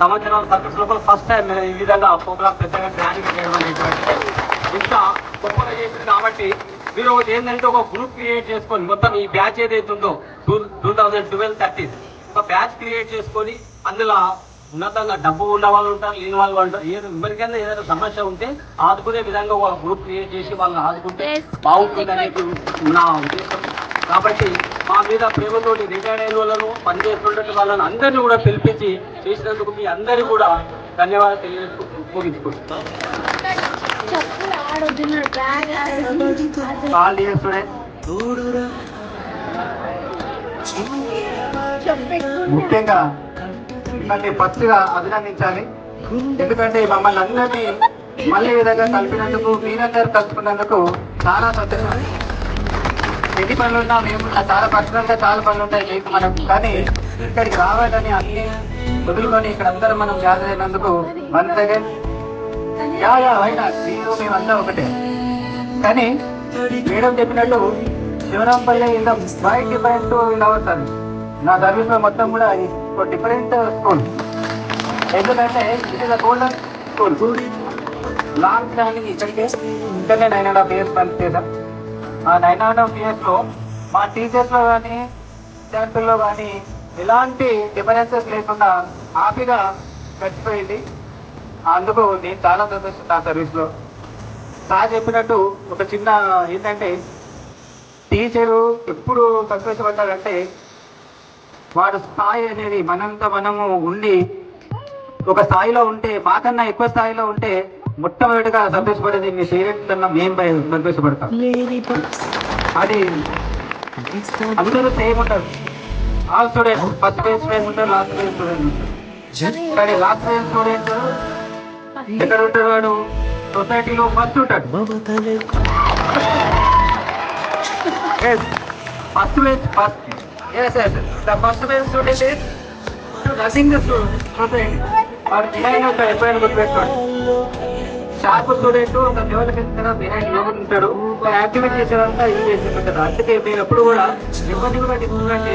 సంవత్సరాల సర్వీస్ లోపల first time ఈ విధంగా ప్రోగ్రామ్ పెద్దగా గ్రాండ్గా చేయడం అనేటువంటి ఇంత గొప్పగా చేసింది. కాబట్టి మీరు ఒకటి ఏంటంటే ఒక గ్రూప్ క్రియేట్ చేసుకొని మొత్తం ఈ బ్యాచ్ ఏదైతే ఉందో 2012-13 ఒక బ్యాచ్ క్రియేట్ చేసుకొని అందులో ఉన్నతంగా డబ్బు ఉన్న వాళ్ళు ఉంటారు, లేని వాళ్ళు ఉంటారు. ఎవరికైనా ఏదైనా సమస్య ఉంటే ఆదుకునే విధంగా ఒక గ్రూప్ క్రియేట్ చేసి వాళ్ళని ఆదుకుంటే బాగుంటుంది అనేది నా ఉద్దేశం. కాబట్టి మా మీద ప్రేమతోటి రిటైర్డ్ అయిన వాళ్ళను పనిచేస్తున్నట్టు వాళ్ళని అందరినీ కూడా పిలిపించి చేసినందుకు మీ అందరికీ కూడా ధన్యవాదాలు తెలియజేస్తూ ముగించుకుంటున్నాం. ముఖ్యంగా మిమ్మల్ని ఫస్ట్గా అభినందించాలి. ఎందుకంటే మమ్మల్ని అందరినీ మళ్ళీ విధంగా కలిపినందుకు, మీరందరూ కలుపుకున్నందుకు చాలా సంతోషం. ఎన్ని పనులు ఉన్నా మేము చాలా పర్సనల్గా చాలా పనులు ఉంటాయి మీకు మనకు, కానీ ఇక్కడికి రావాలని అన్ని వదులుకొని ఇక్కడ అందరం మనం గ్యాదర్ అయినందుకు వన్ సెకండ్ అయినా మీరు మేమంతా ఒకటే. కానీ మేడం చెప్పినట్టు Shivarampalli in the white different ఉండవచ్చు సార్. నా సర్వీస్ లో మొత్తం కూడా డిఫరెంట్ స్కూల్. ఎందుకంటే it is a golden school. Long standing ఇక్కడికే ఇక్కడనే 9.5 years పనిచేసాం. ఆ 9.5 years లో మా టీచర్స్ లో కానీ విద్యార్థుల్లో కానీ ఎలాంటి డిఫరెన్సెస్ లేకుండా హ్యాపీగా గడిచిపోయింది. అందుకు నేను చాలా సంతోషం నా సర్వీస్ లో. సార్ చెప్పినట్టు ఒక చిన్న ఏంటంటే టీచరు ఎప్పుడు సంతోషపడ్డాడంటే వాడు స్థాయి అనేది మనంతా మనము ఉండి ఒక స్థాయిలో ఉంటే, మాకన్నా ఎక్కువ స్థాయిలో ఉంటే మొట్టమొదటిగా సంతోషపడేది మీ పేరెంట్స్ కన్నా మేము సంతోషపడతాం. అది అందరూ సేమ్ ఉంటారు. All students first base student ఉంటారు, లాస్ట్ బేస్ స్టూడెంట్ ఉంటారు. కానీ లాస్ట్ బేస్ స్టూడెంట్ ఎక్కడ ఉంటాడు? వాడు సొసైటీలో ఫస్ట్ ఉంటాడు. First base first the first best student is nothing the society or behind of the empire గుర్తుపెట్టుకోండి. షార్ప్ స్టూడెంట్ ఒక లెవెల్కి ఇచ్చిన బిహైండ్ లోపల ఉంటాడు. యాక్టివిటీ చేసేదంతా ఇది చేసేది. అందుకే మీరు ఎప్పుడు కూడా ఎవరిని కూడా డిఫరెంట్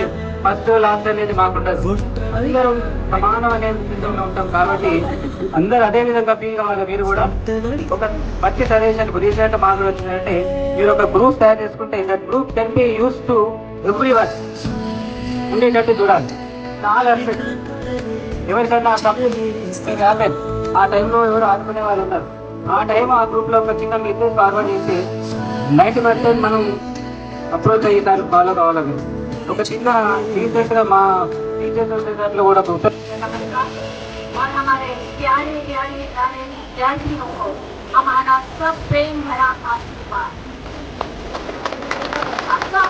ఫస్ట్ లాస్ట్ అనేది మాకుండదు. అందరూ సమానం అనేది సిద్ధంగా ఉంటాం. కాబట్టి అందరూ అదే విధంగా ఫీల్ కావాలి. మీరు కూడా ఒక మంచి సజెషన్ రీసెంట్ మాకు వచ్చిందంటే మీరు ఒక గ్రూప్ తయారు చేసుకుంటే that group can be use to every one ఉండేటట్టు చూడాలి. చాలా రెస్పెక్ట్. ఎవరికన్నా ఆ టైంలో ఎవరు ఆదుకునే వాళ్ళు ఉన్నారు. ఆ టైం ఆ గ్రూప్ లో ఒక చిన్న మెసేజ్ ఫార్వర్డ్ చేసి 90% మనం అప్రోచ్ అయ్యి దాన్ని ఫాలో కావాలి. ఒక చిన్న రీసెంట్ గా మా టీచర్స్ దాంట్లో కూడా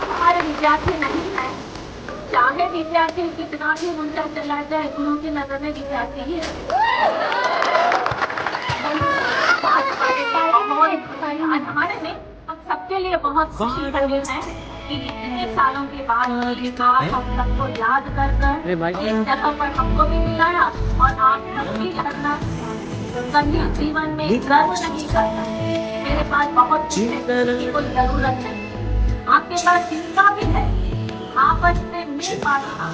हमारे विद्यार्थी नहीं है, चाहे विद्यार्थी कितना भी उल्टा चला जाए, गुरु की नजर में विद्यार्थी ही है। हमारे में हम सबके लिए बहुत खुशी भरी है कि इतने सालों के बाद हम सबको याद कर एक जगह पर हमको भी मिलाया और आप सबकी करना कभी जीवन में गर्व नहीं करता। मेरे पास बहुत कोई जरूरत नहीं, आपके पास जितना भी है आपस में मिल पाना,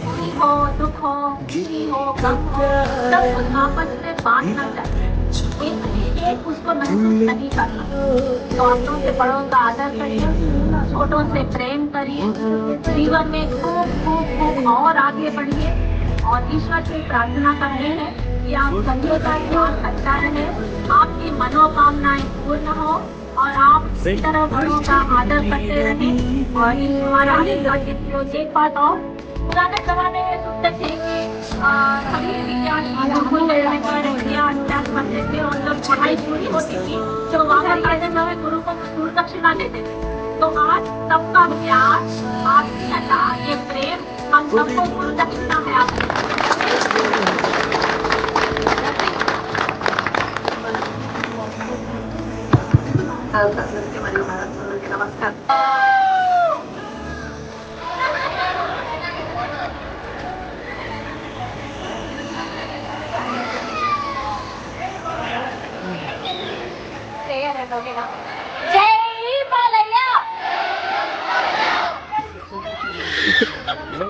खुशी हो दुख हो खुशी हो गम हो सब कुछ आपस में बांटना चाहिए। एक उसको महसूस नहीं करना। तो अपनों से बड़ों का आदर करिए, छोटों से प्रेम करिए, जीवन में खूब खूब खूब और आगे बढ़िए और ईश्वर से प्रार्थना करते हैं कि आप सभी का ध्यान अच्छा रहे, आपकी मनोकामनाएं पूर्ण हो और आप इस तरह बड़ों का आदर करते रहे। और इस महारानी का जो देख पाता हो, पुराने जमाने में सुनते थे कि सभी विद्यार्थी स्कूल में करते थे और जब पढ़ाई पूरी होती थी तो वापस आने समय गुरु को गुरु दक्षिणा देते थे। तो आज सबका प्यार, आपकी अता, ये प्रेम हम सबको गुरु दक्षिणा में आप नमस्कार।